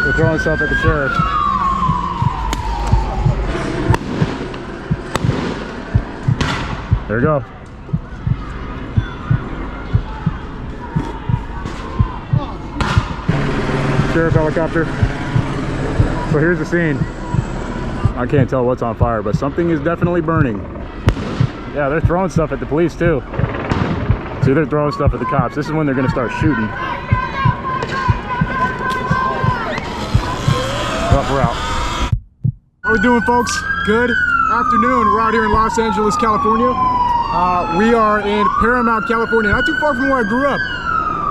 They're throwing stuff at the sheriff. There you go. Sheriff helicopter. So here's the scene. I can't tell what's on fire, but something is definitely burning. Yeah, they're throwing stuff at the police too. See, they're throwing stuff at the cops. This is when they're gonna start shooting. Well, we're out. How we doing, folks? Good afternoon. We're out here in Los Angeles, California. We are in Paramount, California, not too far from where I grew up.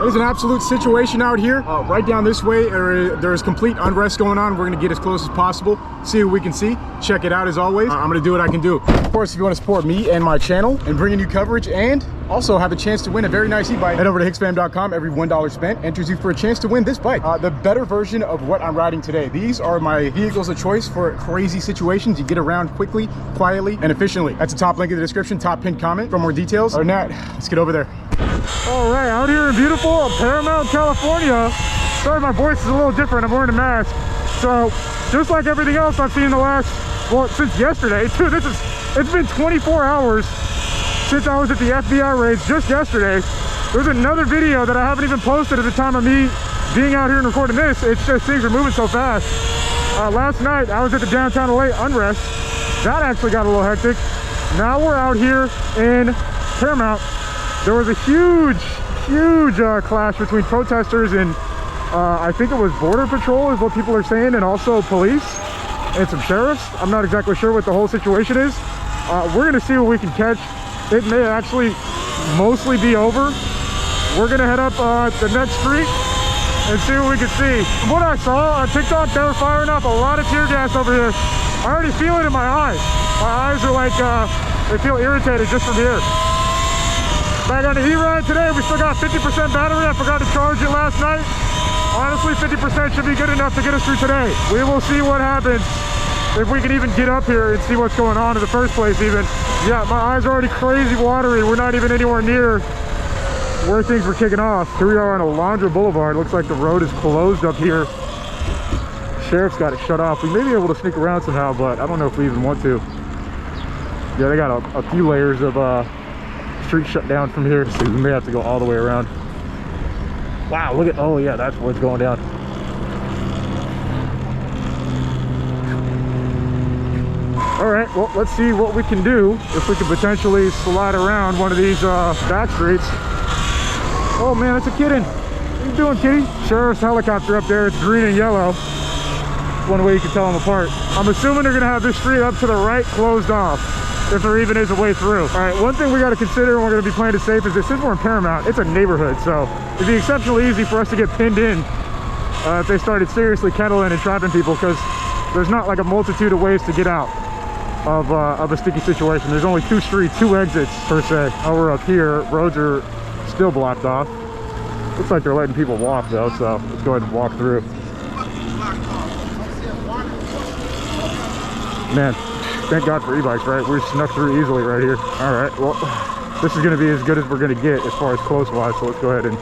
There's an absolute situation out here. Right down this way, there's complete unrest going on. We're gonna get as close as possible, see what we can see, check it out as always. I'm gonna do what I can do. Of course, if you wanna support me and my channel and bringing you coverage and also have a chance to win a very nice e-bike, head over to hicksfam.com. Every $1 spent enters you for a chance to win this bike. The better version of what I'm riding today. These are my vehicles of choice for crazy situations. You get around quickly, quietly, and efficiently. That's the top link in the description, top pinned comment for more details. Other than that, let's get over there. All right, out here in beautiful Paramount, California. Sorry, my voice is a little different. I'm wearing a mask. So, just like everything else I've seen the last, well, since yesterday, too. It's been 24 hours since I was at the FBI raids just yesterday. There's another video that I haven't even posted at the time of me being out here and recording this. It's just things are moving so fast. Last night, I was at the downtown LA unrest. That actually got a little hectic. Now we're out here in Paramount. There was a huge clash between protesters and I think it was Border Patrol is what people are saying, and also police and some sheriffs. I'm not exactly sure what the whole situation is. We're gonna see what we can catch. It may actually mostly be over. We're gonna head up the next street and see what we can see. From what I saw on TikTok, they were firing off a lot of tear gas over here. I already feel it in my eyes. My eyes are like, they feel irritated just from here. Back on the e-ride today, we still got 50% battery. I forgot to charge it last night. Honestly, 50% should be good enough to get us through today. We will see what happens if we can even get up here and see what's going on in the first place even. Yeah, my eyes are already crazy watery. We're not even anywhere near where things were kicking off. Here we are on Alondra Boulevard. Looks like the road is closed up here. Sheriff's got it shut off. We may be able to sneak around somehow, but I don't know if we even want to. Yeah, they got a few layers of street shut down from here, so we may have to go all the way around. Wow, look at, oh yeah, that's where it's going down. All right, well, let's see what we can do if we can potentially slide around one of these back streets. Oh man, it's a kitten. What are you doing, kitty? Sheriff's helicopter up there. It's green and yellow. One way you can tell them apart. I'm assuming they're gonna have this street up to the right closed off, if there even is a way through. All right, one thing we got to consider when we're going to be playing it safe is that since we're in Paramount, it's a neighborhood, so it'd be exceptionally easy for us to get pinned in if they started seriously kettling and trapping people, because there's not like a multitude of ways to get out of a sticky situation. There's only two streets, two exits per se. Oh, we're up here. Roads are still blocked off. Looks like they're letting people walk though, so let's go ahead and walk through. Man, thank God for e-bikes, right? We're snuck through easily right here. All right, well, this is gonna be as good as we're gonna get as far as close-wise, so let's go ahead and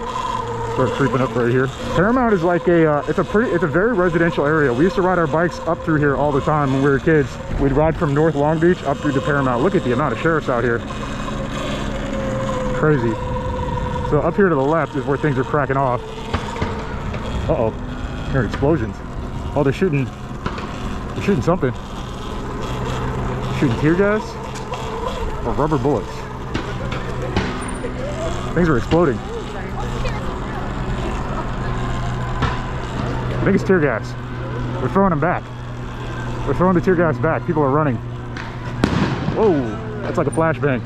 start creeping up right here. Paramount is like it's a very residential area. We used to ride our bikes up through here all the time when we were kids. We'd ride from North Long Beach up through to Paramount. Look at the amount of sheriffs out here. Crazy. So up here to the left is where things are cracking off. Uh-oh, hearing explosions. Oh, they're shooting something. Shooting tear gas or rubber bullets. Things are exploding. I think it's tear gas. They're throwing them back. They're throwing the tear gas back. People are running. Whoa, that's like a flashbang.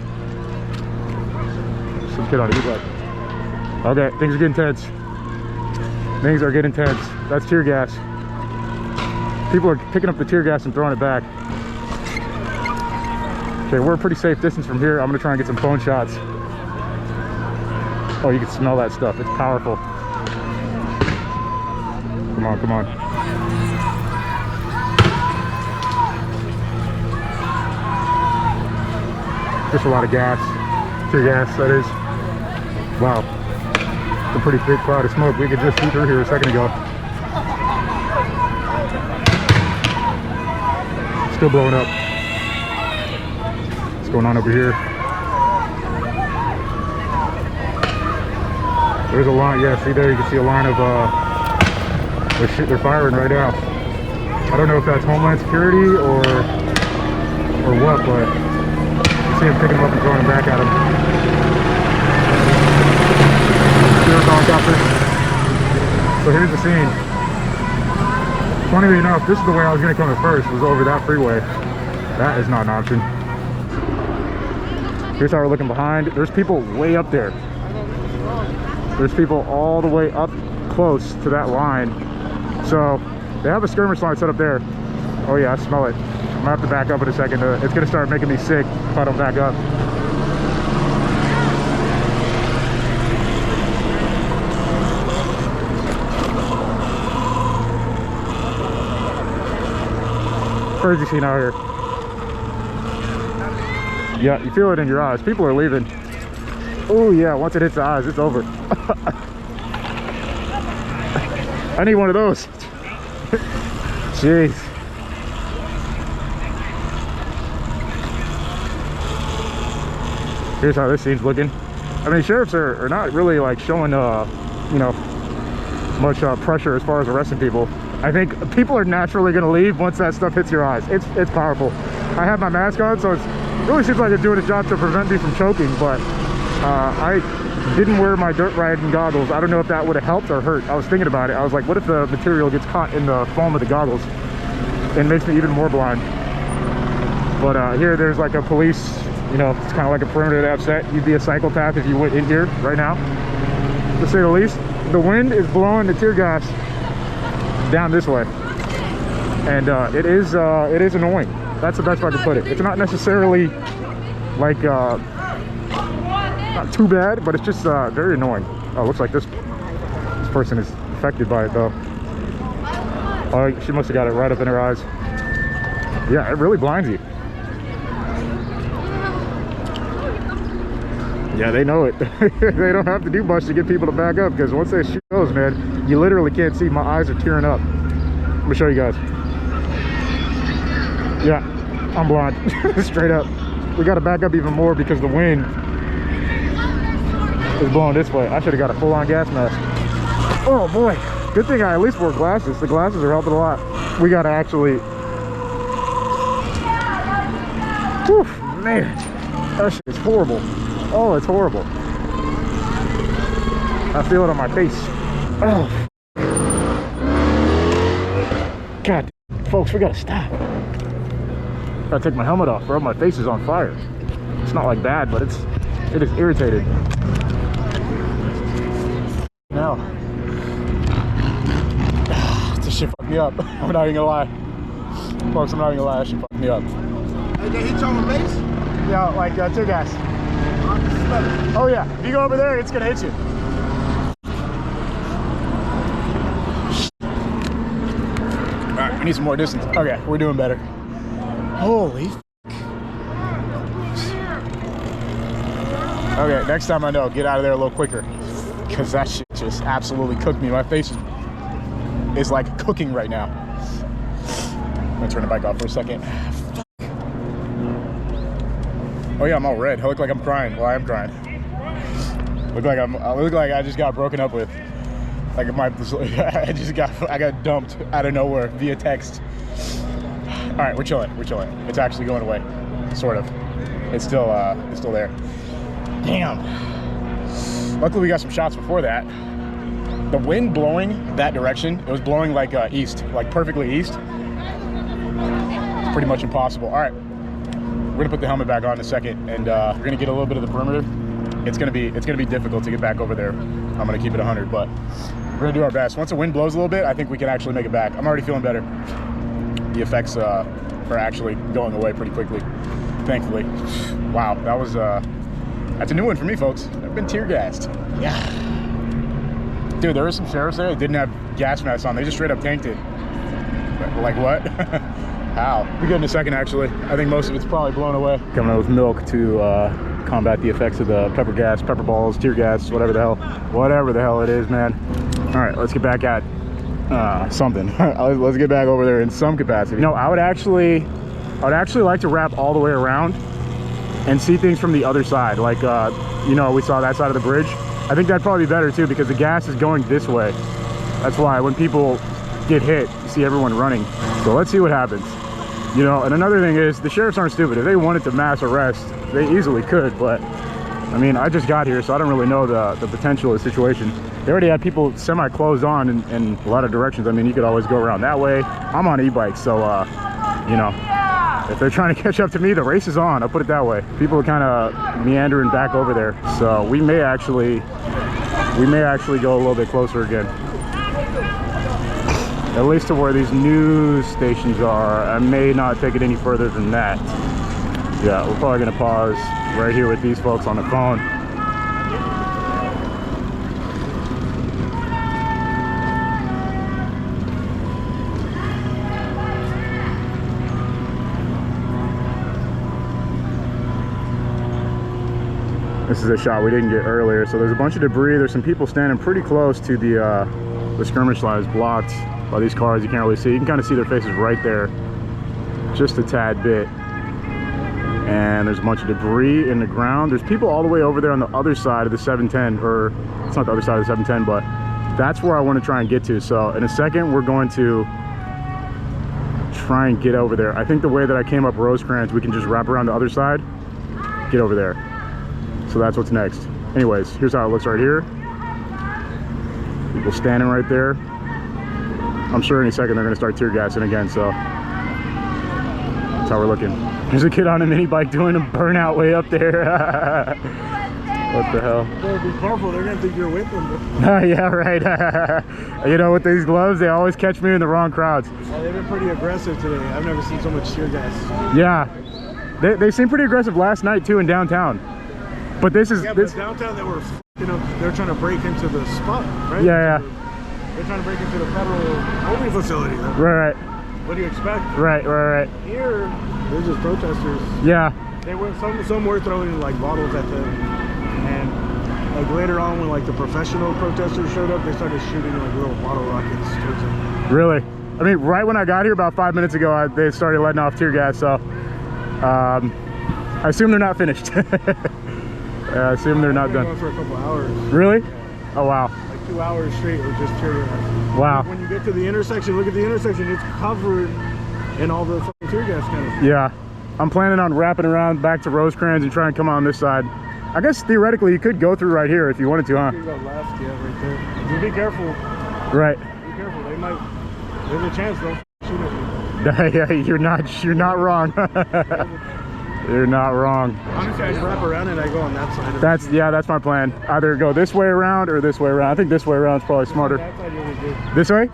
Some kid on the e-bike. Okay, things are getting tense. Things are getting tense. That's tear gas. People are picking up the tear gas and throwing it back. Okay, we're a pretty safe distance from here. I'm gonna try and get some phone shots. Oh, you can smell that stuff. It's powerful. Come on, come on. Just a lot of gas. Tear gas, that is. Wow. It's a pretty big cloud of smoke. We could just see through here a second ago. Still blowing up. What's going on over here? There's a line, yeah, see there, you can see a line of, they're firing right now. I don't know if that's Homeland Security or what, but you see them picking them up and throwing them back at them. Helicopter. So here's the scene. Funnily enough, this is the way I was gonna come at first, was over that freeway. That is not an option. Here's how we're looking behind. There's people way up there. There's people all the way up close to that line. So they have a skirmish line set up there. Oh yeah, I smell it. I'm gonna have to back up in a second. It's gonna start making me sick if I don't back up. Crazy scene out here. Yeah, you feel it in your eyes. People are leaving. Oh yeah, once it hits the eyes, it's over. I need one of those. Jeez. Here's how this scene's looking. I mean, sheriffs are not really like showing, you know, much pressure as far as arresting people. I think people are naturally going to leave once that stuff hits your eyes. It's powerful. I have my mask on, so it really seems like it's doing its job to prevent me from choking, but I didn't wear my dirt riding goggles. I don't know if that would have helped or hurt. I was thinking about it. I was like, what if the material gets caught in the foam of the goggles and makes me even more blind? But here there's like a police, you know, it's kind of like a perimeter they have set. You'd be a psychopath if you went in here right now, to say the least. The wind is blowing the tear gas down this way, and it is annoying. That's the best way to put it. It's not necessarily like not too bad, but it's just very annoying. Oh, looks like this person is affected by it though. Oh, she must have got it right up in her eyes. Yeah, it really blinds you. Yeah, they know it. They don't have to do much to get people to back up, because once they shoot those, man, you literally can't see. My eyes are tearing up. Let me show you guys. Yeah, I'm blind. Straight up. We got to back up even more because the wind is blowing this way. I should have got a full-on gas mask. Oh boy, good thing I at least wore glasses. The glasses are helping a lot. We got to actually... Whew, man, that shit is horrible. Oh, it's horrible. I feel it on my face. Oh. God, folks, we gotta stop. Gotta take my helmet off, bro. My face is on fire. It's not like bad, but it is irritated. Now, this shit fucked me up. I'm not even gonna lie. Folks, I'm not even gonna lie. That shit fucked me up. Hey, they hit you on the face? Yeah, like tear gas. Oh yeah, if you go over there, it's gonna hit you. All right, we need some more distance. Okay, we're doing better. Holy f***. Okay, next time I know, get out of there a little quicker, because that shit just absolutely cooked me. My face is like cooking right now. I'm gonna turn the bike off for a second. Oh yeah, I'm all red. I look like I'm crying. Well, I am crying. I look like I just got broken up with. Like I got dumped out of nowhere via text. All right, we're chilling. We're chilling. It's actually going away, sort of. It's still there. Damn. Luckily, we got some shots before that. The wind blowing that direction, it was blowing like east, like perfectly east. It's pretty much impossible. All right. We're gonna put the helmet back on in a second, and we're gonna get a little bit of the perimeter. It's gonna be difficult to get back over there. I'm gonna keep it 100, but we're gonna do our best. Once the wind blows a little bit, I think we can actually make it back. I'm already feeling better. The effects are actually going away pretty quickly, thankfully. Wow, that's a new one for me, folks. I've been tear gassed. Yeah. Dude, there were some sheriffs there that didn't have gas masks on. They just straight up tanked it. Like what? How? We're good in a second, actually. I think most of it's probably blown away. Coming out with milk to combat the effects of the pepper gas, pepper balls, tear gas, whatever the hell it is, man. All right, let's get back at something. Let's get back over there in some capacity. No, I would actually I'd actually like to wrap all the way around and see things from the other side. Like, you know, we saw that side of the bridge. I think that'd probably be better too, because the gas is going this way. That's why when people get hit, you see everyone running. So let's see what happens. You know, and another thing is, the sheriffs aren't stupid. If they wanted to mass arrest, they easily could, but I mean, I just got here, so I don't really know the potential of the situation. They already had people semi-closed on in a lot of directions. I mean, you could always go around that way. I'm on e-bikes, so, you know, if they're trying to catch up to me, the race is on. I'll put it that way. People are kind of meandering back over there, so we may actually go a little bit closer again. At least to where these news stations are. I may not take it any further than that. Yeah, we're probably gonna pause right here with these folks on the phone. This is a shot we didn't get earlier. So there's a bunch of debris. There's some people standing pretty close to the skirmish line is blocked by these cars. You can't really see. You can kind of see their faces right there, just a tad bit. And there's a bunch of debris in the ground. There's people all the way over there on the other side of the 710, or it's not the other side of the 710, but that's where I want to try and get to. So in a second, we're going to try and get over there. I think the way that I came up Rosecrans, we can just wrap around the other side, get over there. So that's what's next. Anyways, here's how it looks right here. People standing right there. I'm sure any second they're gonna start tear gassing again, so that's how we're looking. There's a kid on a mini bike doing a burnout way up there. What the hell? Well, be careful, they're gonna think you're with them. Yeah, right. You know, with these gloves, they always catch me in the wrong crowds. Oh, they've been pretty aggressive today. I've never seen so much tear gas. Yeah, they seemed pretty aggressive last night too in downtown. But this is but downtown they were, you know, they're trying to break into the spot, right? Yeah. They're trying to break into the federal holding facility. Right. What do you expect? Right. Here, they're just protesters. Yeah. They were some were throwing like bottles at them, and like later on when like the professional protesters showed up, they started shooting like little bottle rockets towards them. Really? I mean, right when I got here about 5 minutes ago, they started letting off tear gas. So I assume they're not finished. I assume they're not done. Going for a couple hours. Really? Yeah. Oh wow. Like 2 hours straight with just tear gas. Wow. When you get to the intersection, look at the intersection. It's covered in all the fucking tear gas cannons. Yeah. I'm planning on wrapping around back to Rosecrans and try and come on this side. I guess theoretically you could go through right here if you wanted to, huh? You can go left, yeah, right there. Just be careful. Right. Be careful. They might. There's a chance they'll shoot at you. Yeah, you're not wrong. You're not wrong. Honestly, I wrap around and I go on that side. That's my plan. Either go this way around or this way around. I think this way around is probably smarter. That side really good. This way?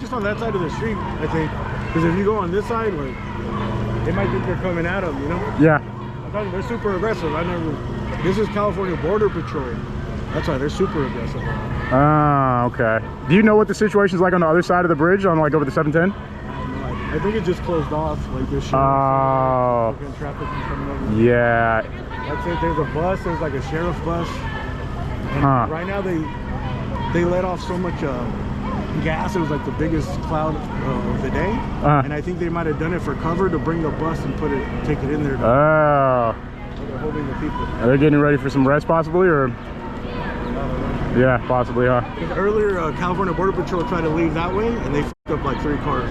Just on that side of the street, I think. Because if you go on this side, like, they might think you're coming at them, you know? Yeah. I'm telling you, they're super aggressive. This is California Border Patrol. That's why they're super aggressive. Ah, okay. Do you know what the situation's like on the other side of the bridge, on like over the 710? I think it just closed off, like this sheriff. Oh. Traffic coming over. Yeah. That's it. There's a bus. There's like a sheriff bus. And right now they let off so much gas. It was like the biggest cloud of the day. And I think they might have done it for cover to bring the bus and take it in there. Oh. They're holding the people. Are they getting ready for some rest possibly, or? Yeah, possibly, huh? Earlier, California Border Patrol tried to leave that way, and they fucked up like 3 cars.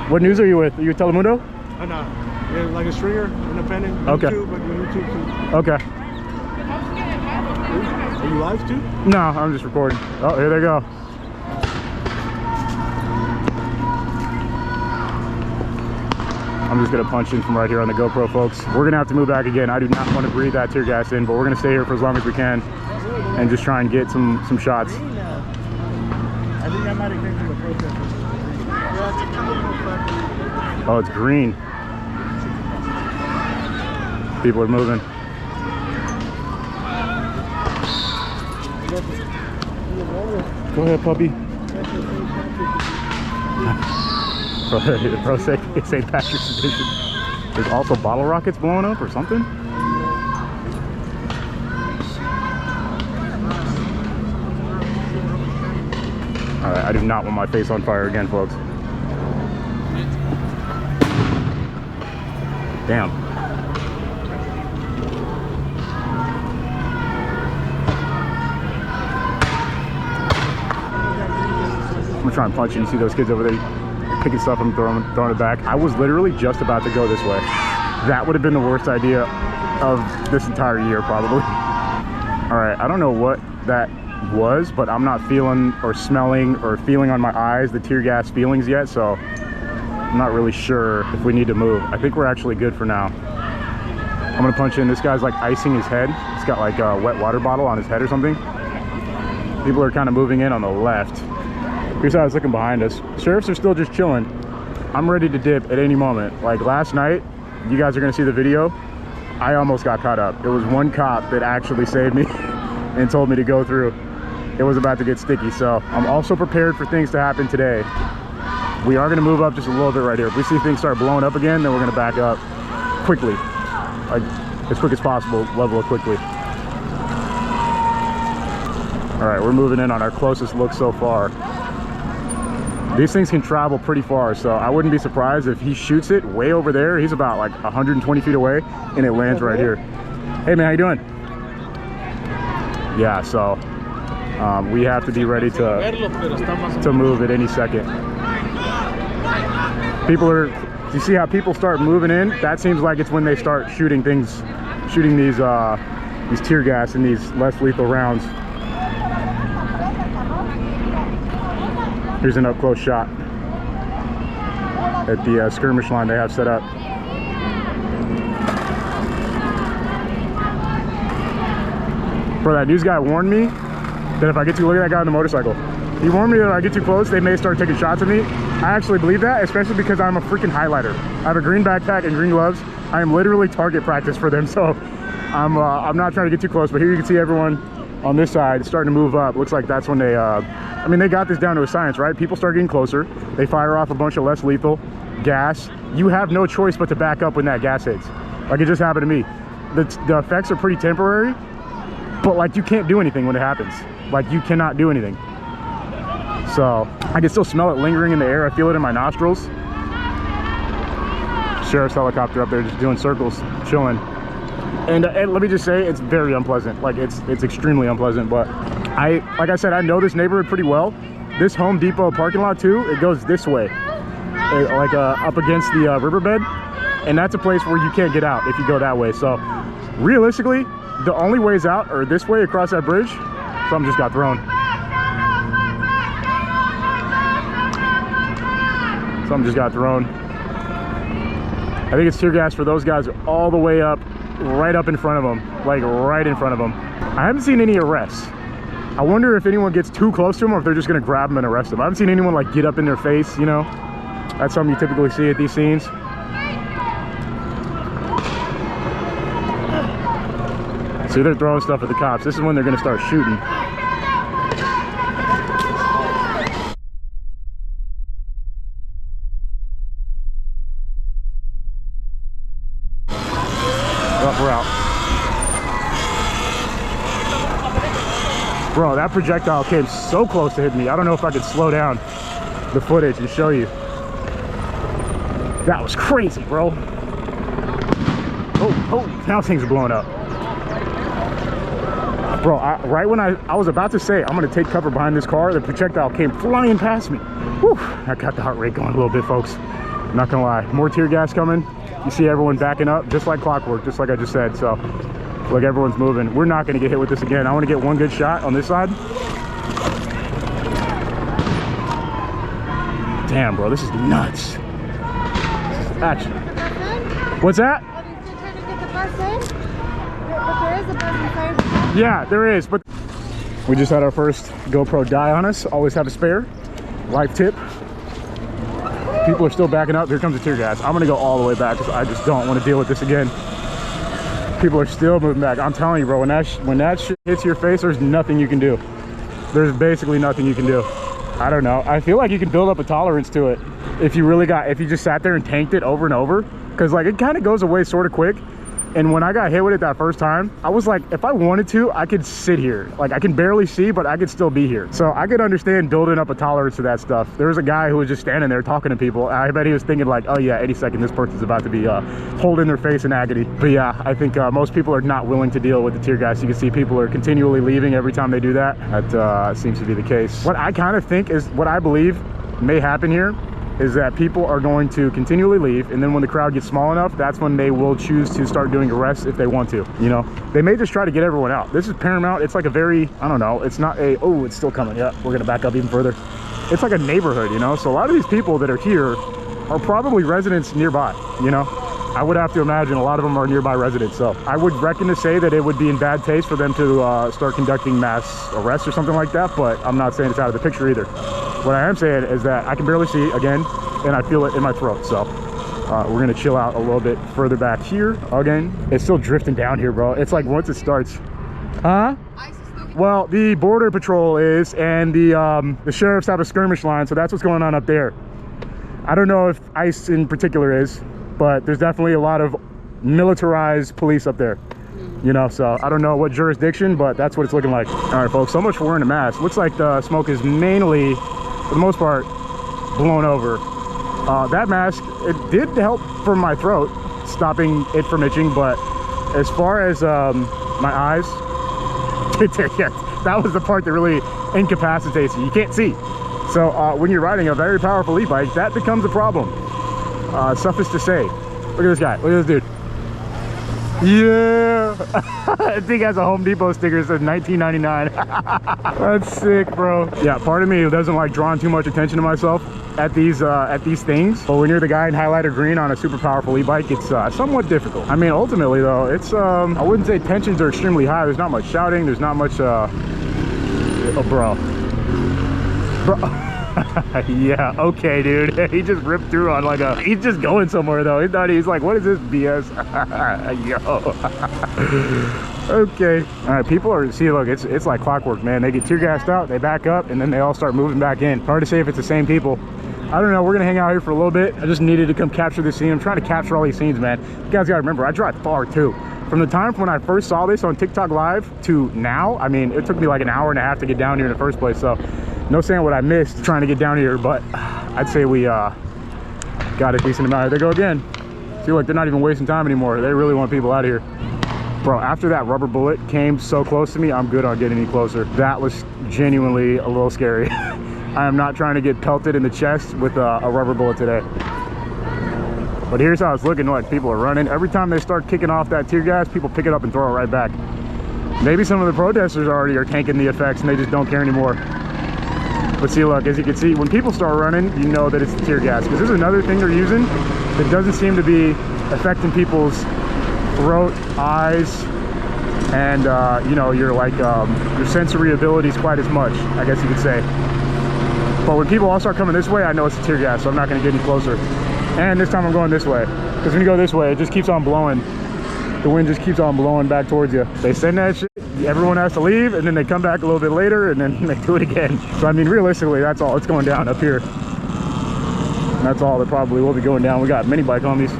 What news are you with? Are you with Telemundo? Yeah, like a stringer, independent. Okay. YouTube, like YouTube too. Okay. Are you live too? No, I'm just recording. Oh, here they go. I'm just gonna punch in from right here on the GoPro, folks. We're gonna have to move back again. I do not want to breathe that tear gas in, but we're gonna stay here for as long as we can and just try and get some shots. I think I might have came from the protesters. Oh, it's green. People are moving. Go ahead, puppy. Pro St. Patrick's edition. There's also bottle rockets blowing up or something. All right, I do not want my face on fire again, folks. Damn. I'm gonna try and punch you. You see those kids over there picking stuff and throwing it back? I was literally just about to go this way. That would have been the worst idea of this entire year, probably. All right, I don't know what that was, but I'm not feeling or smelling or feeling on my eyes the tear gas feelings yet, so I'm not really sure if we need to move. I think we're actually good for now. I'm gonna punch in. This guy's like icing his head. He's got like a wet water bottle on his head or something. People are kind of moving in on the left. Here's how it's looking behind us. Sheriffs are still just chilling. I'm ready to dip at any moment. Like last night, you guys are gonna see the video. I almost got caught up. It was one cop that actually saved me and told me to go through. It was about to get sticky, so I'm also prepared for things to happen today. We are gonna move up just a little bit right here. If we see things start blowing up again, then we're gonna back up quickly. Like as quick as possible, level it quickly. All right, we're moving in on our closest look so far. These things can travel pretty far, so I wouldn't be surprised if he shoots it way over there. He's about like 120 feet away and it lands right here. Hey man, how you doing? Yeah, so we have to be ready to move at any second. People are, you see how people start moving in? That seems like it's when they start shooting things, shooting these tear gas and these less lethal rounds. Here's an up close shot at the skirmish line they have set up. Bro, that news guy warned me that if I get too, look at that guy on the motorcycle. He warned me that if I get too close, they may start taking shots at me. I actually believe that, especially because I'm a freaking highlighter. I have a green backpack and green gloves. I am literally target practice for them, so I'm not trying to get too close. But here you can see everyone on this side starting to move up. Looks like that's when they, I mean, they got this down to a science, right? People start getting closer. They fire off a bunch of less lethal gas. You have no choice but to back up when that gas hits. Like it just happened to me. The effects are pretty temporary, but like you can't do anything when it happens. Like you cannot do anything. So I can still smell it lingering in the air. I feel it in my nostrils. Sheriff's helicopter up there just doing circles, chilling. And let me just say, it's very unpleasant. Like it's extremely unpleasant, but like I said, I know this neighborhood pretty well. This Home Depot parking lot too, it goes this way, like up against the riverbed. And that's a place where you can't get out if you go that way. So realistically, the only ways out are this way across that bridge. Something just got thrown. Something just got thrown. I think it's tear gas for those guys all the way up, right up in front of them, like right in front of them. I haven't seen any arrests. I wonder if anyone gets too close to them or if they're just gonna grab them and arrest them. I haven't seen anyone like get up in their face, you know? That's something you typically see at these scenes. See, they're throwing stuff at the cops. This is when they're gonna start shooting. We're out. Bro, that projectile came so close to hitting me. I don't know if I could slow down the footage and show you. That was crazy, bro. Oh, now things are blowing up. Bro, right when I was about to say, I'm gonna take cover behind this car, the projectile came flying past me. Whew, that got the heart rate going a little bit, folks. I'm not gonna lie, more tear gas coming. You see everyone backing up, just like clockwork, just like I just said. So, look, everyone's moving. We're not gonna get hit with this again. I wanna get one good shot on this side. Damn, bro, this is nuts. Action. What's that? Yeah, there is, but we just had our first GoPro die on us. Always have a spare. Life tip. People are still backing up. Here comes the tear gas. I'm gonna go all the way back because I just don't want to deal with this again. People are still moving back. I'm telling you, bro, when that shit hits your face, there's nothing you can do. There's basically nothing you can do. I don't know. I feel like you can build up a tolerance to it if you really if you just sat there and tanked it over and over, because like it kind of goes away sort of quick. And when I got hit with it that first time, I was like, if I wanted to, I could sit here. Like, I can barely see, but I could still be here. So I could understand building up a tolerance to that stuff. There was a guy who was just standing there talking to people. I bet he was thinking like, oh yeah, any second this person's about to be holding their face in agony. But yeah, I think most people are not willing to deal with the tear gas. You can see people are continually leaving every time they do that. That seems to be the case. What I kind of think is, what I believe may happen here is that people are going to continually leave, and then when the crowd gets small enough, that's when they will choose to start doing arrests if they want to. You know, they may just try to get everyone out. This is Paramount. It's like a very, I don't know, it's not a, oh, it's still coming. Yeah, we're gonna back up even further. It's like a neighborhood, you know, so a lot of these people that are here are probably residents nearby. You know, I would have to imagine a lot of them are nearby residents. So I would reckon to say that it would be in bad taste for them to start conducting mass arrests or something like that, but I'm not saying it's out of the picture either. What I am saying is that I can barely see, again, and I feel it in my throat. So we're gonna chill out a little bit further back here. Again, it's still drifting down here, bro. It's like once it starts, huh? Well, the border patrol is, and the sheriffs have a skirmish line, so that's what's going on up there. I don't know if ICE in particular is, but there's definitely a lot of militarized police up there. You know, so I don't know what jurisdiction, but that's what it's looking like. All right, folks, so much for wearing a mask. Looks like the smoke is mainly, for the most part, blown over. That mask, it did help for my throat, stopping it from itching, but as far as my eyes, that was the part that really incapacitates you. You can't see. So when you're riding a very powerful e-bike, that becomes a problem. Suffice to say. Look at this guy. Look at this dude. Yeah. I think it has a Home Depot sticker that says 1999. That's sick, bro. Yeah, part of me doesn't like drawing too much attention to myself at these things, but when you're the guy in highlighter green on a super powerful e-bike, it's somewhat difficult. I mean, ultimately though, it's I wouldn't say tensions are extremely high. There's not much shouting, there's not much oh, bro. Yeah, okay, dude. He just ripped through on like a, he's just going somewhere though. He's like, what is this BS? Yo. Okay. All right, people are, see, look, it's like clockwork, man. They get tear gassed out, they back up, and then they all start moving back in. Hard to say if it's the same people. I don't know, we're gonna hang out here for a little bit. I just needed to come capture this scene. I'm trying to capture all these scenes, man. You guys gotta remember, I drive far too. From the time when I first saw this on TikTok Live to now, I mean, it took me like an hour and a half to get down here in the first place. So no saying what I missed trying to get down here, but I'd say we got a decent amount. There they go again. See, look, they're not even wasting time anymore. They really want people out of here. Bro, after that rubber bullet came so close to me, I'm good on getting any closer. That was genuinely a little scary. I am not trying to get pelted in the chest with a rubber bullet today. But here's how it's looking like. People are running. Every time they start kicking off that tear gas, people pick it up and throw it right back. Maybe some of the protesters already are tanking the effects and they just don't care anymore. But see, look, as you can see, when people start running, you know that it's the tear gas. Because there's another thing they're using that doesn't seem to be affecting people's throat, eyes, and you know, your sensory abilities quite as much, I guess you could say. But when people all start coming this way, I know it's the tear gas, so I'm not going to get any closer. And this time I'm going this way, because when you go this way, it just keeps on blowing. The wind just keeps on blowing back towards you. They send that shit, everyone has to leave, and then they come back a little bit later, and then they do it again. So I mean, realistically, that's all it's going down up here. And that's all that probably will be going down. We got mini bike homies.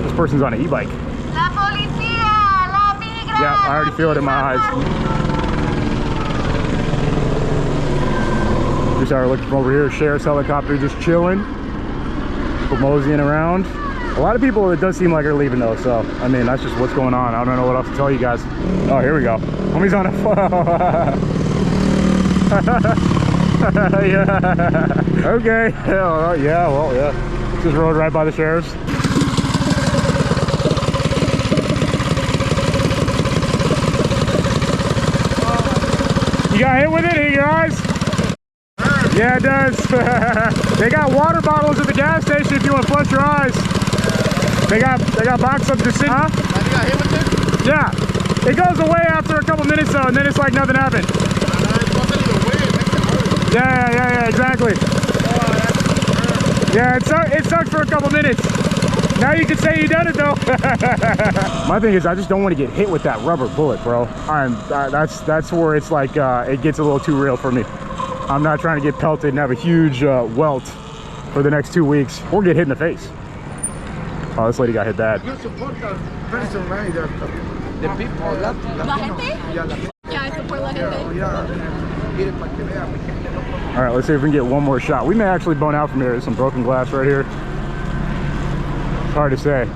This person's on an e-bike. La policía, la migra. Yeah, I already feel it in my eyes. Just are looking from over here, sheriff's helicopter just chilling, moseying around. A lot of people, it does seem like, are leaving though, so I mean, that's just what's going on. I don't know what else to tell you guys. Oh, here we go. Homie's on a yeah. Okay. Oh, yeah, well, yeah. Just rode right by the sheriff's. You got hit with it in your eyes? Yeah, it does. They got water bottles at the gas station if you want to flush your eyes. They got box up to sit. Huh? You got hit with it? Yeah. It goes away after a couple minutes though, and then it's like nothing happened. Yeah, exactly. Yeah, it sucks for a couple minutes. Now you can say you done it though. My thing is, I just don't want to get hit with that rubber bullet, bro. That's where it's like it gets a little too real for me. I'm not trying to get pelted and have a huge welt for the next 2 weeks or get hit in the face. Oh, this lady got hit bad. You support the person, right? The people, La gente? Yeah, I support la gente. All right, let's see if we can get one more shot. We may actually bone out from here. There's some broken glass right here. It's hard to say.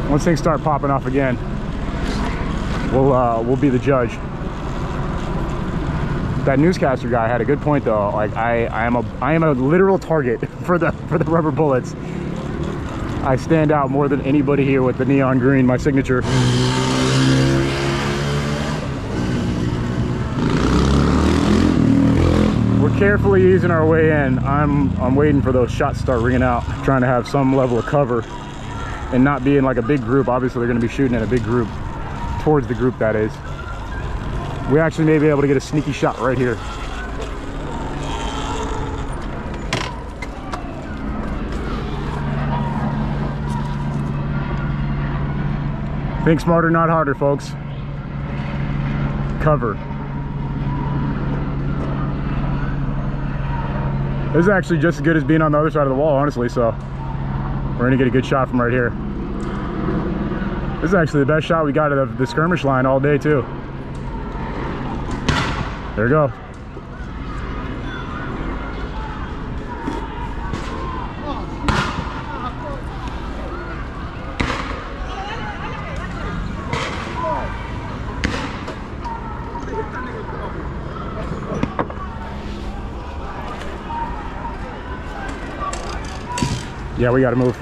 Once things start popping off again, we'll be the judge. That newscaster guy had a good point though. Like I am a literal target for the rubber bullets. I stand out more than anybody here with the neon green, my signature. We're carefully easing our way in. I'm waiting for those shots to start ringing out, trying to have some level of cover and not be in like a big group. Obviously they're going to be shooting in a big group, towards the group that is. We actually may be able to get a sneaky shot right here. Think smarter, not harder, folks. Cover. This is actually just as good as being on the other side of the wall, honestly, so we're gonna get a good shot from right here. This is actually the best shot we got of the skirmish line all day, too. There we go. Yeah, we gotta move.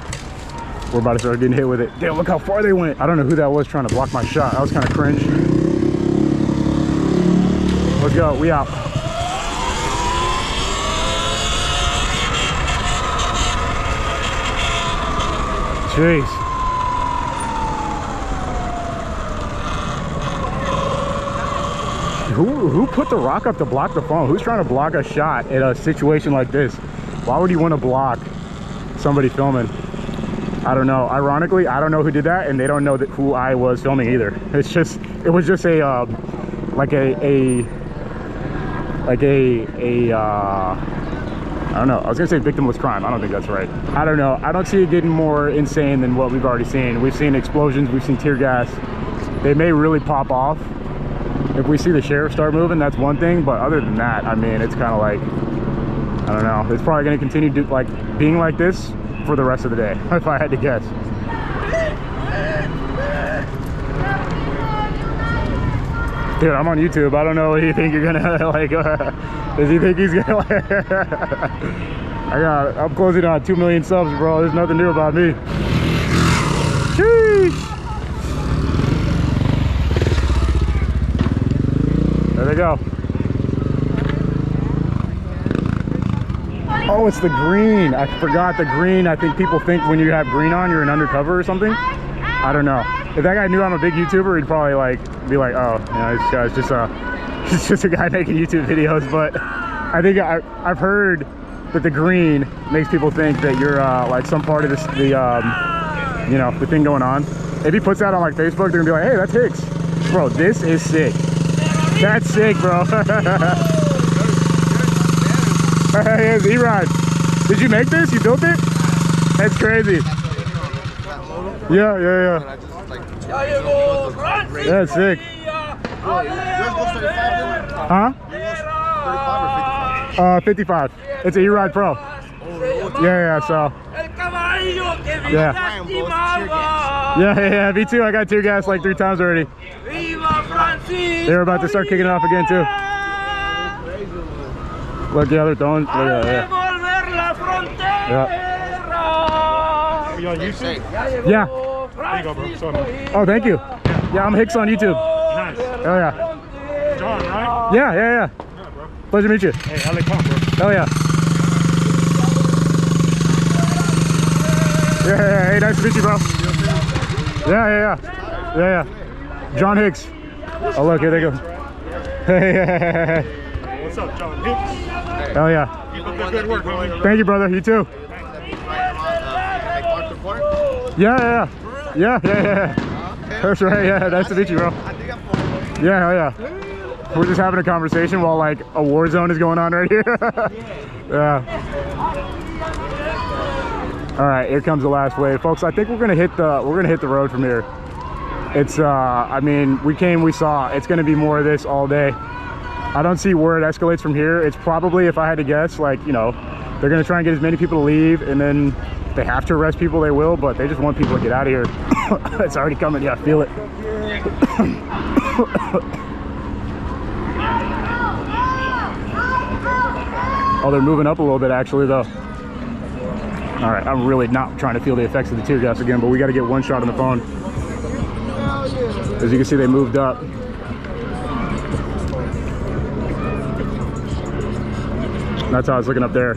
We're about to start getting hit with it. Damn, look how far they went. I don't know who that was trying to block my shot. That was kind of cringe. Let's go, we out. Jeez. Who put the rock up to block the phone? Who's trying to block a shot in a situation like this? Why would you want to block somebody filming? I don't know. Ironically, I don't know who did that, and they don't know who I was filming either. It was just a I don't know. I was gonna say victimless crime. I don't think that's right. I don't know. I don't see it getting more insane than what we've already seen. We've seen explosions. We've seen tear gas. They may really pop off. If we see the sheriff start moving, that's one thing. But other than that, I mean, it's kind of like, I don't know. It's probably gonna continue being like this for the rest of the day, if I had to guess. Dude, I'm on YouTube. I don't know what you think you're gonna like. Does he think he's gonna like? I'm closing on 2 million subs, bro. There's nothing new about me. Sheesh. There they go. Oh, it's the green. I forgot the green. I think people think when you have green on, you're an undercover or something. I don't know. If that guy knew I'm a big YouTuber, he'd probably be like, oh, you know, this guy's just just a guy making YouTube videos. But I think I've heard that the green makes people think that you're like some part of this, you know, the thing going on. If he puts that on like Facebook, they're gonna be like, hey, that's Hicks. Bro, this is sick. That's sick, bro. Hey, it's E-Ride. Did you make this? You built it? That's crazy. Yeah. Yeah, it's sick. Huh? 55. It's an E-Ride Pro. Yeah, so. Yeah, me too. I got tear gas like 3 times already. They're about to start kicking it off again too. Look, yeah, they're throwing. Yeah. Are you on YouTube? Yeah. There you go, bro. Sorry, man. Oh, thank you. Yeah, I'm Hicks on YouTube. Nice. Oh yeah. John, right? Yeah. Yeah, bro. Pleasure to meet you. Hey, LA Pump, bro. Oh yeah. Yeah. Hey, nice to meet you, bro. Yeah. John Hicks. Oh look, here they go. Hey. What's up, John Hicks? Oh yeah. Keep up the good work, man. Thank you, brother. You too. Yeah. That's right. Yeah, nice to meet you, bro. Yeah. We're just having a conversation while like a war zone is going on right here. Yeah. All right, here comes the last wave, folks. I think we're gonna hit the road from here. It's I mean, we came, we saw. It's gonna be more of this all day. I don't see where it escalates from here. It's probably, if I had to guess, like, you know, they're gonna try and get as many people to leave, and then if they have to arrest people, they will, but they just want people to get out of here. It's already coming, yeah, I feel it. Oh, they're moving up a little bit actually though. All right, I'm really not trying to feel the effects of the tear gas again, but we got to get one shot on the phone. As you can see, they moved up. That's how it's looking up there.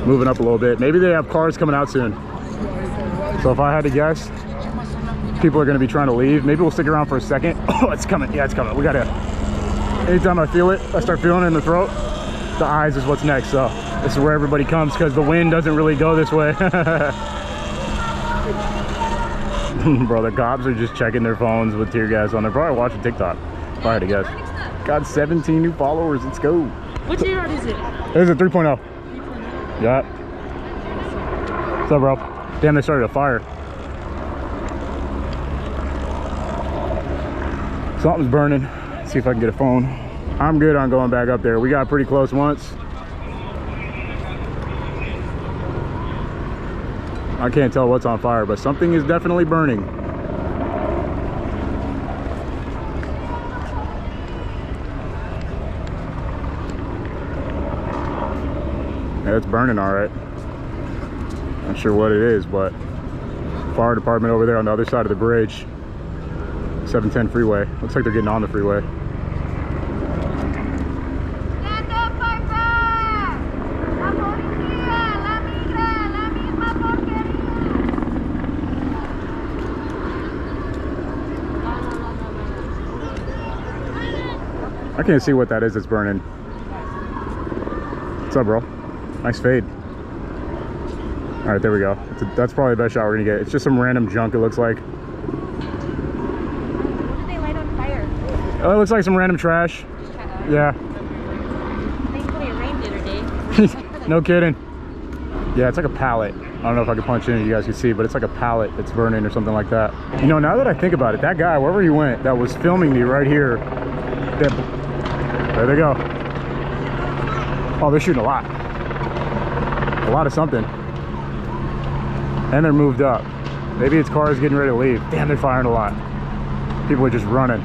Moving up a little bit. Maybe they have cars coming out soon. So if I had to guess, people are going to be trying to leave. Maybe we'll stick around for a second. Oh, it's coming. Yeah, it's coming. We got to, anytime I feel it, I start feeling it in the throat. The eyes is what's next. So this is where everybody comes because the wind doesn't really go this way. Bro, the cops are just checking their phones with tear gas on. They're probably watching TikTok. If I had to guess. Got 17 new followers. Let's go. Which year is it? It is a 3.0. Yeah. What's up, bro? Damn, they started a fire. Something's burning. Let's see if I can get a phone. I'm good on going back up there. We got pretty close once. I can't tell what's on fire, but something is definitely burning. Yeah, it's burning all right. Not sure what it is, but fire department over there on the other side of the bridge. 710 freeway. Looks like they're getting on the freeway. I can't see what that is that's burning. What's up, bro? Nice fade. All right, there we go. That's probably the best shot we're gonna get. It's just some random junk, it looks like. What did they light on fire? Oh, it looks like some random trash. Yeah. Thankfully it rained the other day. No kidding. Yeah, it's like a pallet. I don't know if I can punch in, you guys can see, but it's like a pallet that's burning or something like that. You know, now that I think about it, that guy, wherever he went, that was filming me right here, there they go. Oh, they're shooting a lot of something. And they're moved up. Maybe it's cars getting ready to leave. Damn, they're firing a lot. People are just running.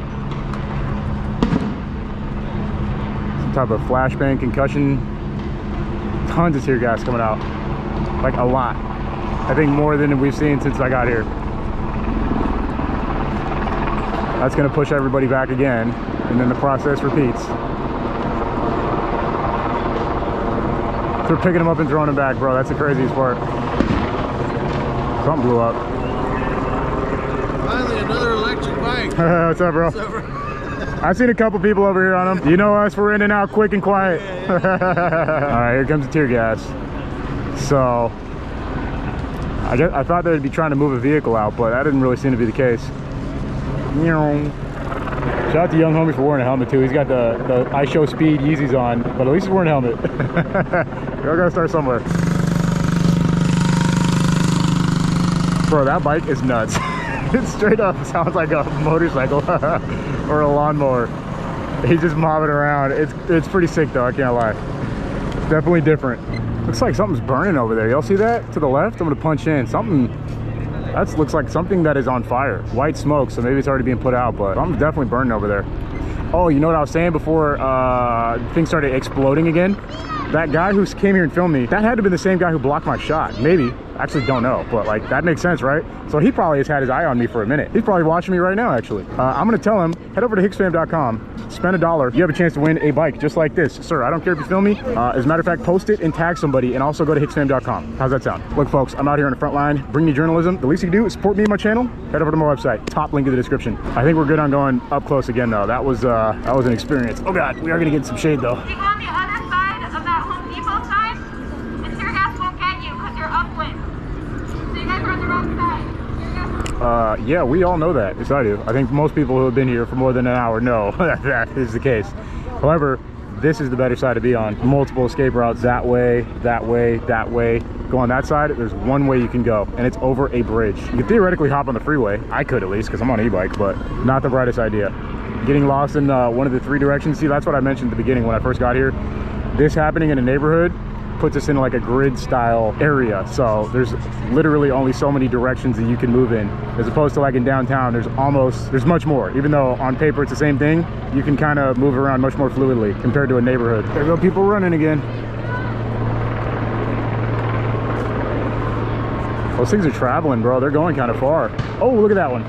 Some type of flashbang concussion. Tons of tear gas coming out. Like a lot. I think more than we've seen since I got here. That's gonna push everybody back again, and then the process repeats. They're picking them up and throwing them back, bro. That's the craziest part. Something blew up. Finally, another electric bike. What's up, bro? What's up, bro? I've seen a couple people over here on them. You know us, we're in and out quick and quiet. All right, here comes the tear gas. So, I thought they'd be trying to move a vehicle out, but that didn't really seem to be the case. Shout out to young homie for wearing a helmet too. He's got the I Show Speed Yeezys on, but at least he's wearing a helmet. We all gotta start somewhere. Bro, that bike is nuts. It straight up sounds like a motorcycle or a lawnmower. He's just mobbing around. It's pretty sick though, I can't lie. Definitely different. Looks like something's burning over there. Y'all see that? To the left? I'm gonna punch in. Something, that looks like something that is on fire. White smoke, so maybe it's already being put out, but something's definitely burning over there. Oh, you know what I was saying before things started exploding again? That guy who came here and filmed me, that had to have been the same guy who blocked my shot. Maybe. Actually don't know, but like that makes sense, right? So he probably has had his eye on me for a minute. He's probably watching me right now, actually. I'm gonna tell him, head over to hicksfam.com, spend $1. You have a chance to win a bike just like this. Sir, I don't care if you film me. As a matter of fact, post it and tag somebody, and also go to hicksfam.com. How's that sound? Look, folks, I'm out here on the front line, bring me journalism. The least you can do is support me and my channel. Head over to my website, top link in the description. I think we're good on going up close again, though. That was an experience. Oh God, we are gonna get some shade though. If you go on the other side of that Home Depot side, the tear gas won't get you because you're upwind. So you guys are on the wrong side. Yeah, we all know that. Yes, I do. I think most people who have been here for more than an hour know that is the case. However, this is the better side to be on. Multiple escape routes, that way, that way, that way. Go on that side, there's one way you can go, and it's over a bridge. You can theoretically hop on the freeway. I could at least, because I'm on an e-bike, but not the brightest idea. Getting lost in one of the three directions. See, that's what I mentioned at the beginning when I first got here. This happening in a neighborhood puts us in like a grid style area, so there's literally only so many directions that you can move in, as opposed to like in downtown there's much more. Even though on paper it's the same thing, you can kind of move around much more fluidly compared to a neighborhood. There go people running again. Those things are traveling, bro. They're going kind of far. Oh, look at that one,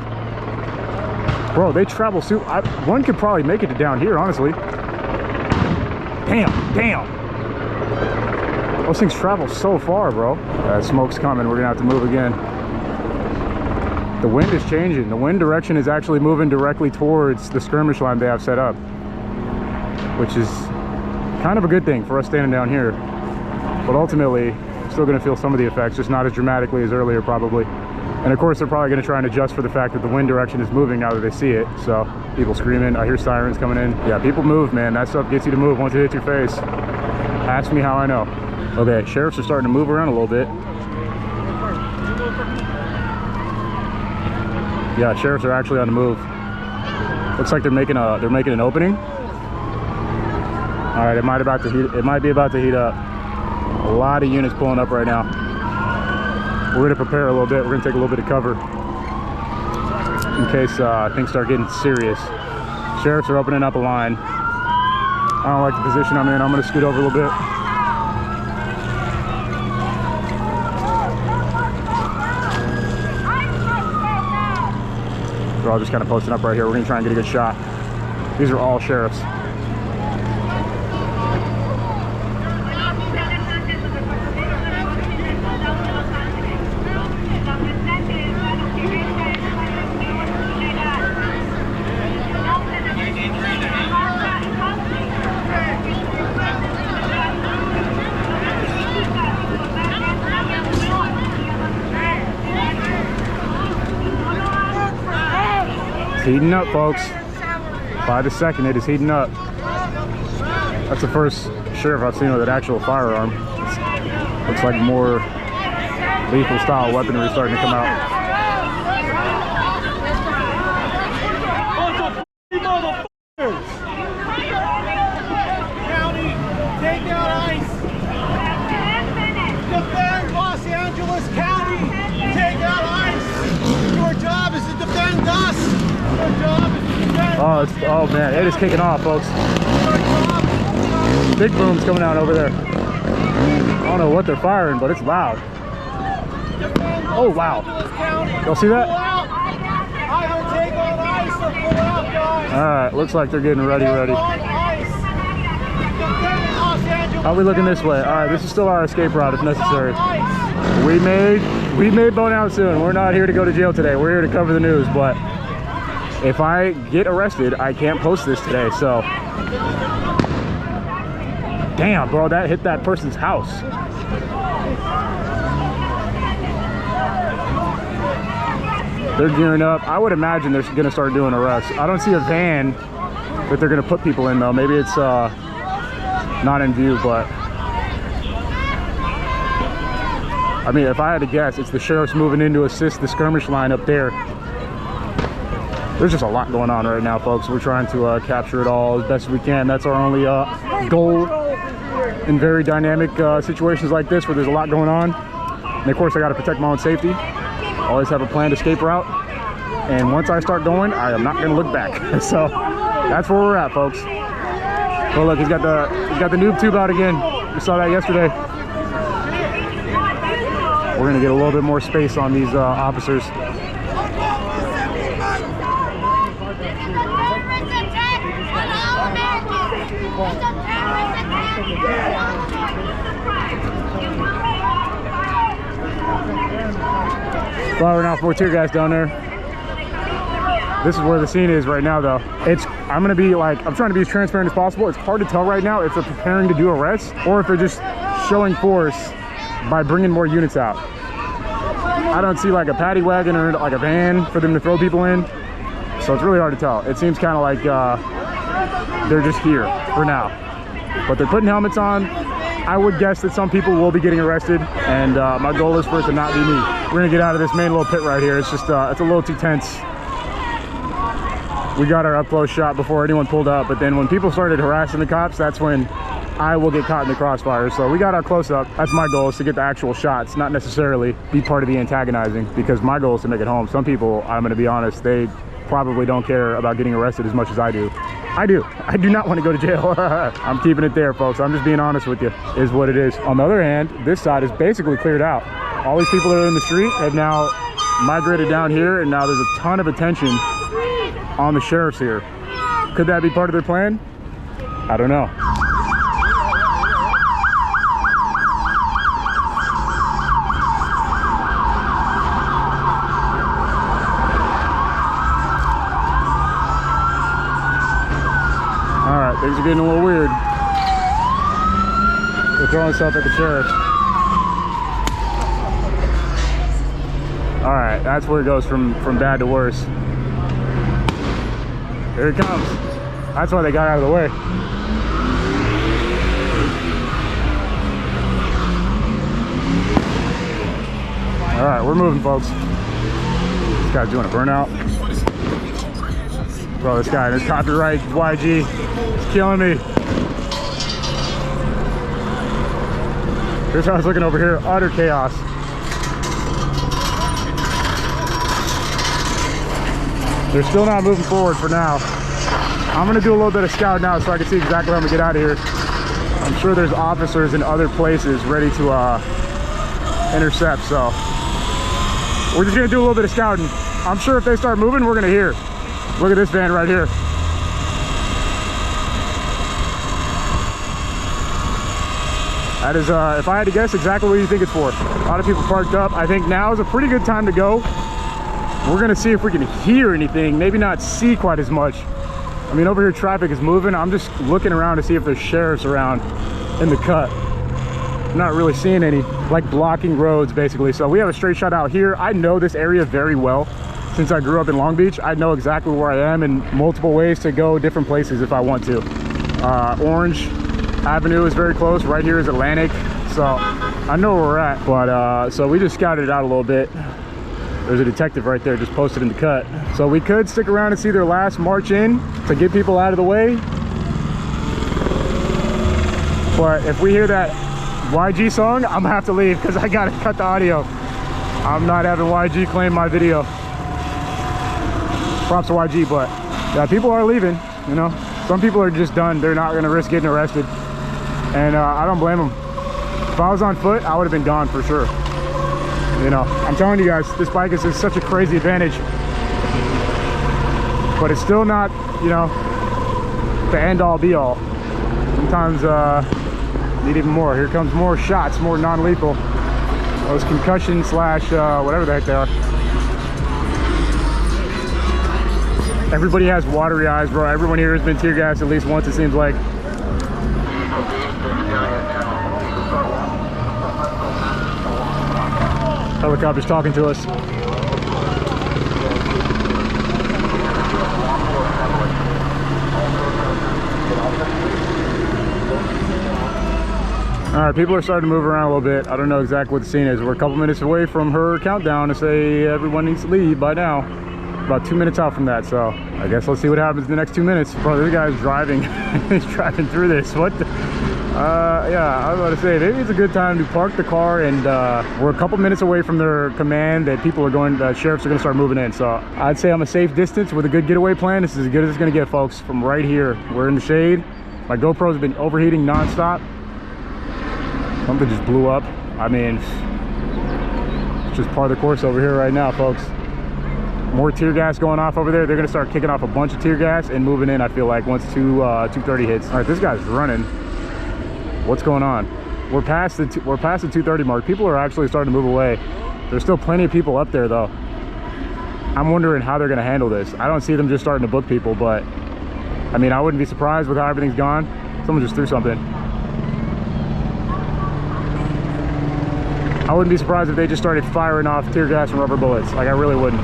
bro. They travel one could probably make it to down here, honestly. Damn. Those things travel so far, bro. Smoke's coming. We're gonna have to move again. The wind is changing. The wind direction is actually moving directly towards the skirmish line they have set up, which is kind of a good thing for us standing down here. But ultimately, I'm still gonna feel some of the effects, just not as dramatically as earlier, probably. And of course, they're probably gonna try and adjust for the fact that the wind direction is moving now that they see it. So people screaming. I hear sirens coming in. Yeah, people move, man. That stuff gets you to move once it hits your face. Ask me how I know. Okay, sheriffs are starting to move around a little bit. Yeah, sheriffs are actually on the move. Looks like they're making an opening. All right, it might be about to heat up. A lot of units pulling up right now. We're gonna prepare a little bit. We're gonna take a little bit of cover in case things start getting serious. Sheriffs are opening up a line. I don't like the position I'm in. I'm gonna scoot over a little bit. They're all just kind of posting up right here. We're gonna try and get a good shot. These are all sheriffs. It's heating up, folks. By the second, it is heating up. That's the first sheriff I've seen with an actual firearm. Looks like more lethal style weaponry starting to come out. County, take out ICE. Defend Los Angeles County. Take out ICE. Your job is to defend us. Your job is to defend. Oh man, it is kicking off, folks. Big boom's coming out over there. I don't know what they're firing, but it's loud. Oh wow. Y'all see that? Either take on ICE or pull out, guys. Alright, looks like they're getting ready. How are we looking this way? Alright, this is still our escape route if necessary. We may bone out soon. We're not here to go to jail today. We're here to cover the news, but if I get arrested, I can't post this today, so. Damn, bro, that hit that person's house. They're gearing up. I would imagine they're gonna start doing arrests. I don't see a van that they're gonna put people in though. Maybe it's not in view, but I mean, if I had to guess, it's the sheriff's moving in to assist the skirmish line up there. There's just a lot going on right now, folks. We're trying to capture it all as best as we can. That's our only goal in very dynamic situations like this where there's a lot going on. And of course, I got to protect my own safety. Always have a planned escape route. And once I start going, I am not going to look back. So that's where we're at, folks. Oh, look, he's got the noob tube out again. We saw that yesterday. We're going to get a little bit more space on these officers. Firing off more tear gas down there. This is where the scene is right now, though. I'm trying to be as transparent as possible. It's hard to tell right now if they're preparing to do arrests or if they're just showing force by bringing more units out. I don't see like a paddy wagon or like a van for them to throw people in, so it's really hard to tell. It seems kind of like they're just here for now. but they're putting helmets on. I would guess that some people will be getting arrested, and my goal is for it to not be me. We're gonna get out of this main little pit right here. It's just, it's a little too tense. We got our up close shot before anyone pulled up, but then when people started harassing the cops, that's when I will get caught in the crossfire. So we got our close up. That's my goal, is to get the actual shots, not necessarily be part of the antagonizing, because my goal is to make it home. Some people, I'm gonna be honest, they probably don't care about getting arrested as much as I do. I do not want to go to jail. I'm keeping it there, folks. I'm just being honest with you, is what it is. On the other hand, this side is basically cleared out. All these people that are in the street have now migrated down here, and now there's a ton of attention on the sheriffs here. Could that be part of their plan? I don't know. All right, things are getting a little weird. They're throwing stuff at the sheriff. All right, that's where it goes from bad to worse. Here it comes. That's why they got out of the way. All right, we're moving, folks. This guy's doing a burnout. Bro, this guy, this copyright YG is killing me. Here's how I was looking over here. Utter chaos. They're still not moving forward for now. I'm gonna do a little bit of scout now so I can see exactly how I'm gonna get out of here. I'm sure there's officers in other places ready to intercept, so we're just gonna do a little bit of scouting. I'm sure if they start moving, we're gonna hear. Look at this van right here. That is, if I had to guess, exactly what you think it's for. A lot of people parked up. I think now is a pretty good time to go. We're gonna see if we can hear anything, maybe not see quite as much. I mean, over here traffic is moving. I'm just looking around to see if there's sheriffs around in the cut. I'm not really seeing any, like blocking roads basically. So we have a straight shot out here. I know this area very well. Since I grew up in Long Beach, I know exactly where I am and multiple ways to go different places if I want to. Orange Avenue is very close. Right here is Atlantic. So I know where we're at, but so we just scouted it out a little bit. There's a detective right there just posted in the cut. So we could stick around and see their last march in to get people out of the way. But if we hear that YG song, I'm gonna have to leave because I gotta cut the audio. I'm not having YG claim my video. Props to YG, but yeah, people are leaving, you know. Some people are just done. They're not gonna risk getting arrested. And I don't blame them. If I was on foot, I would have been gone for sure. You know, I'm telling you guys, this bike is such a crazy advantage. But it's still not, you know, the end all be all. Sometimes need even more. Here comes more shots, more non-lethal. Those concussion slash whatever the heck they are. Everybody has watery eyes, bro. Everyone here has been tear gassed at least once, it seems like. Helicopter's talking to us. All right, people are starting to move around a little bit. I don't know exactly what the scene is. We're a couple minutes away from her countdown to say everyone needs to leave by now. About 2 minutes out from that, so I guess let's see what happens in the next 2 minutes. Bro, this guy's driving. He's driving through this. What the? Yeah, I was about to say, maybe it's a good time to park the car, and we're a couple minutes away from their command that people are going, sheriffs are gonna start moving in. So I'd say I'm a safe distance with a good getaway plan. This is as good as it's gonna get, folks. From right here, we're in the shade. My GoPro's been overheating nonstop. Something just blew up. I mean, it's just part of the course over here right now, folks. More tear gas going off over there. They're gonna start kicking off a bunch of tear gas and moving in, I feel like, once 2:30 hits. All right, this guy's running. What's going on? We're past the 2:30 mark. People are actually starting to move away. There's still plenty of people up there though. I'm wondering how they're gonna handle this. I don't see them just starting to book people, but I mean, I wouldn't be surprised with how everything's gone. Someone just threw something. I wouldn't be surprised if they just started firing off tear gas and rubber bullets. Like, I really wouldn't.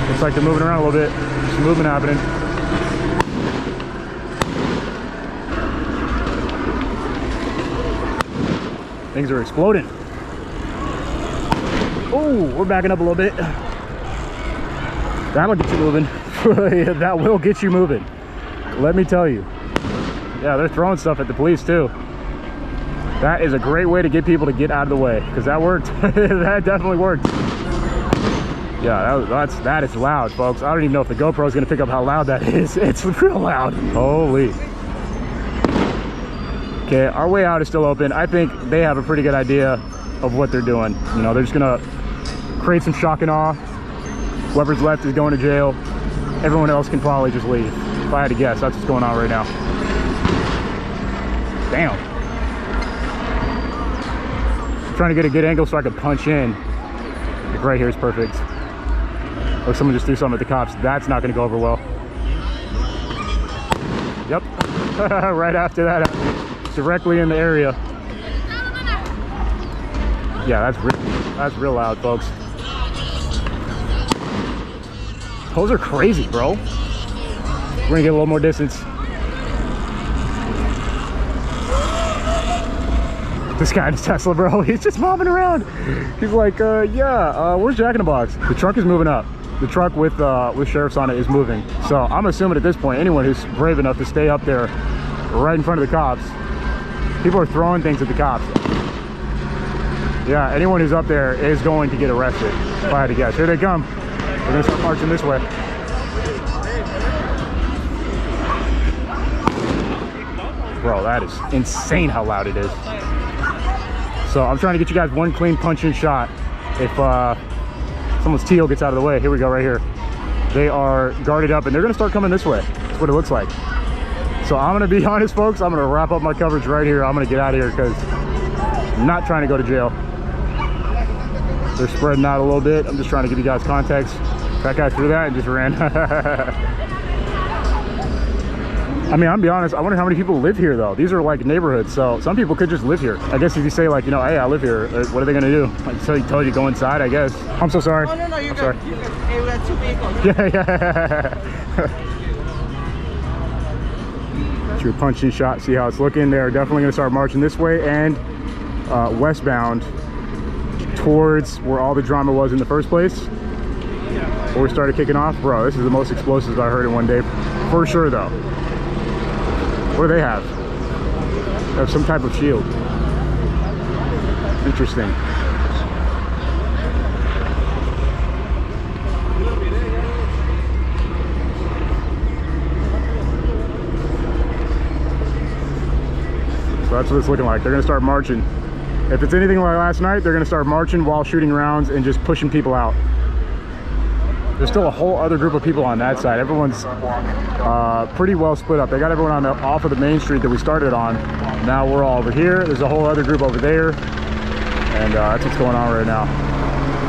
Looks like they're moving around a little bit. Some movement happening. Things are exploding. Oh, we're backing up a little bit. That'll get you moving. Yeah, that will get you moving. Let me tell you. Yeah, they're throwing stuff at the police too. That is a great way to get people to get out of the way, because that worked. That definitely worked. Yeah, that is loud, folks. I don't even know if the GoPro is going to pick up how loud that is. It's real loud. Holy. Okay, our way out is still open. I think they have a pretty good idea of what they're doing. You know, they're just going to create some shock and awe. Whoever's left is going to jail. Everyone else can probably just leave. If I had to guess, that's what's going on right now. Damn. I'm trying to get a good angle so I can punch in. Like right here is perfect. Or someone just threw something at the cops. That's not going to go over well. Yep. Right after that, directly in the area. Yeah, that's real loud, folks. Those are crazy, bro. We're gonna get a little more distance. This guy in his Tesla, bro, he's just mobbing around. He's like, yeah, where's Jack in the Box? The truck is moving up. The truck with sheriffs on it is moving. So I'm assuming at this point, anyone who's brave enough to stay up there right in front of the cops, people are throwing things at the cops. Yeah, anyone who's up there is going to get arrested, if I had to guess. Here they come. We're gonna start marching this way. Bro, that is insane how loud it is. So I'm trying to get you guys one clean punch-in shot. If someone's teal gets out of the way, here we go, right here. They are guarded up and they're gonna start coming this way. That's what it looks like. So I'm gonna be honest, folks, I'm gonna wrap up my coverage right here. I'm gonna get out of here because I'm not trying to go to jail. They're spreading out a little bit. I'm just trying to give you guys context. That guy threw that and just ran. I mean, I'm be honest, I wonder how many people live here though. These are like neighborhoods, so some people could just live here. I guess if you say like, you know, hey, I live here, what are they gonna do? Like tell you to go inside, I guess. I'm so sorry. Oh, no, you're sorry. good. Hey, we got two vehicles. Yeah. True punching shot, see how it's looking. They're definitely gonna start marching this way and westbound towards where all the drama was in the first place. Before we started kicking off, bro, this is the most explosives I heard in one day, for sure though. What do they have? They have some type of shield. Interesting. So that's what it's looking like. They're gonna start marching. If it's anything like last night, they're gonna start marching while shooting rounds and just pushing people out. There's still a whole other group of people on that side. Everyone's pretty well split up. They got everyone off of the main street that we started on. Now we're all over here. There's a whole other group over there. And that's what's going on right now.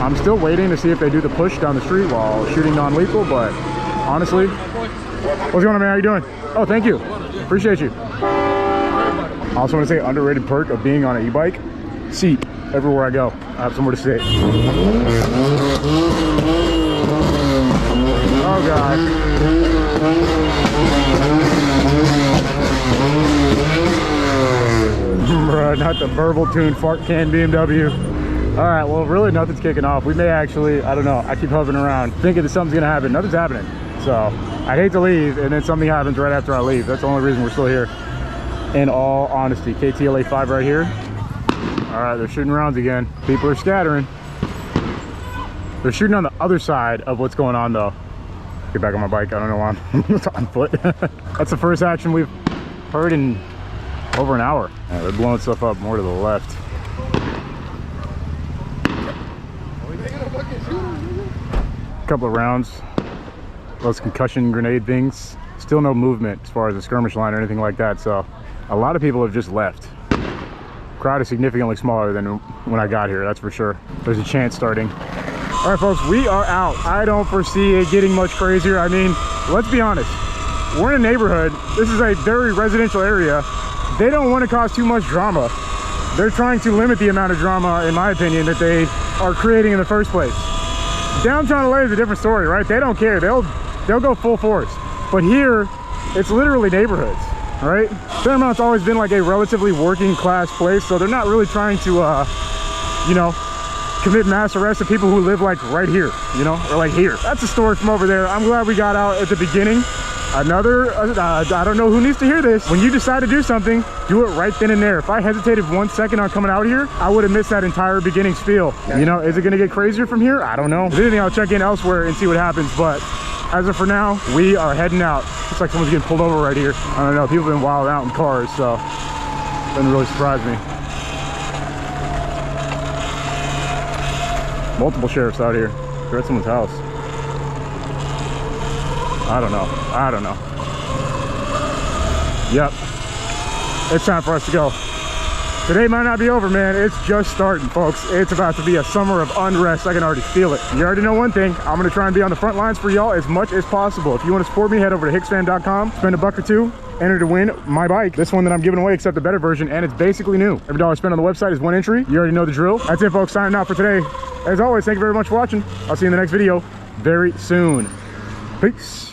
I'm still waiting to see if they do the push down the street while shooting non-lethal, but honestly, what's going on, man? How you doing? Oh, thank you. Appreciate you. I also want to say underrated perk of being on an e-bike, seat everywhere I go. I have somewhere to sit. Oh God. Bruh, not the verbal tune fart can BMW. All right, well, really nothing's kicking off. We may actually, I don't know, I keep hovering around thinking that something's gonna happen. Nothing's happening. So I'd hate to leave and then something happens right after I leave. That's the only reason we're still here. In all honesty, KTLA 5 right here. All right, they're shooting rounds again. People are scattering. They're shooting on the other side of what's going on though. Get back on my bike, I don't know why I'm on foot. That's the first action we've heard in over an hour. Yeah, they're blowing stuff up more to the left. Couple of rounds, those concussion grenade things. Still no movement as far as a skirmish line or anything like that, so a lot of people have just left. Crowd is significantly smaller than when I got here, that's for sure. There's a chant starting. All right, folks, we are out. I don't foresee it getting much crazier. I mean, let's be honest. We're in a neighborhood. This is a very residential area. They don't want to cause too much drama. They're trying to limit the amount of drama, in my opinion, that they are creating in the first place. Downtown LA is a different story, right? They don't care. They'll go full force. But here, it's literally neighborhoods. right? Paramount's always been like a relatively working class place, so they're not really trying to, you know, commit mass arrest to people who live like right here, you know, or like here. That's the story from over there. I'm glad we got out at the beginning. Another, I don't know who needs to hear this. When you decide to do something, do it right then and there. If I hesitated 1 second on coming out here, I would have missed that entire beginning spiel. You know, is it gonna get crazier from here? I don't know. If anything, I'll check in elsewhere and see what happens, but as of for now, we are heading out. Looks like someone's getting pulled over right here. I don't know, people have been wilding out in cars, so it doesn't really surprise me. Multiple sheriffs out here. They're at someone's house. I don't know. I don't know. Yep. It's time for us to go. Today might not be over, man. It's just starting, folks. It's about to be a summer of unrest. I can already feel it. You already know one thing. I'm going to try and be on the front lines for y'all as much as possible. If you want to support me, head over to hicksfan.com. Spend $1 or $2. Enter to win my bike. This one that I'm giving away, except the better version, and it's basically new. Every dollar spent on the website is 1 entry. You already know the drill. That's it, folks. Signing out for today. As always, thank you very much for watching. I'll see you in the next video very soon. Peace.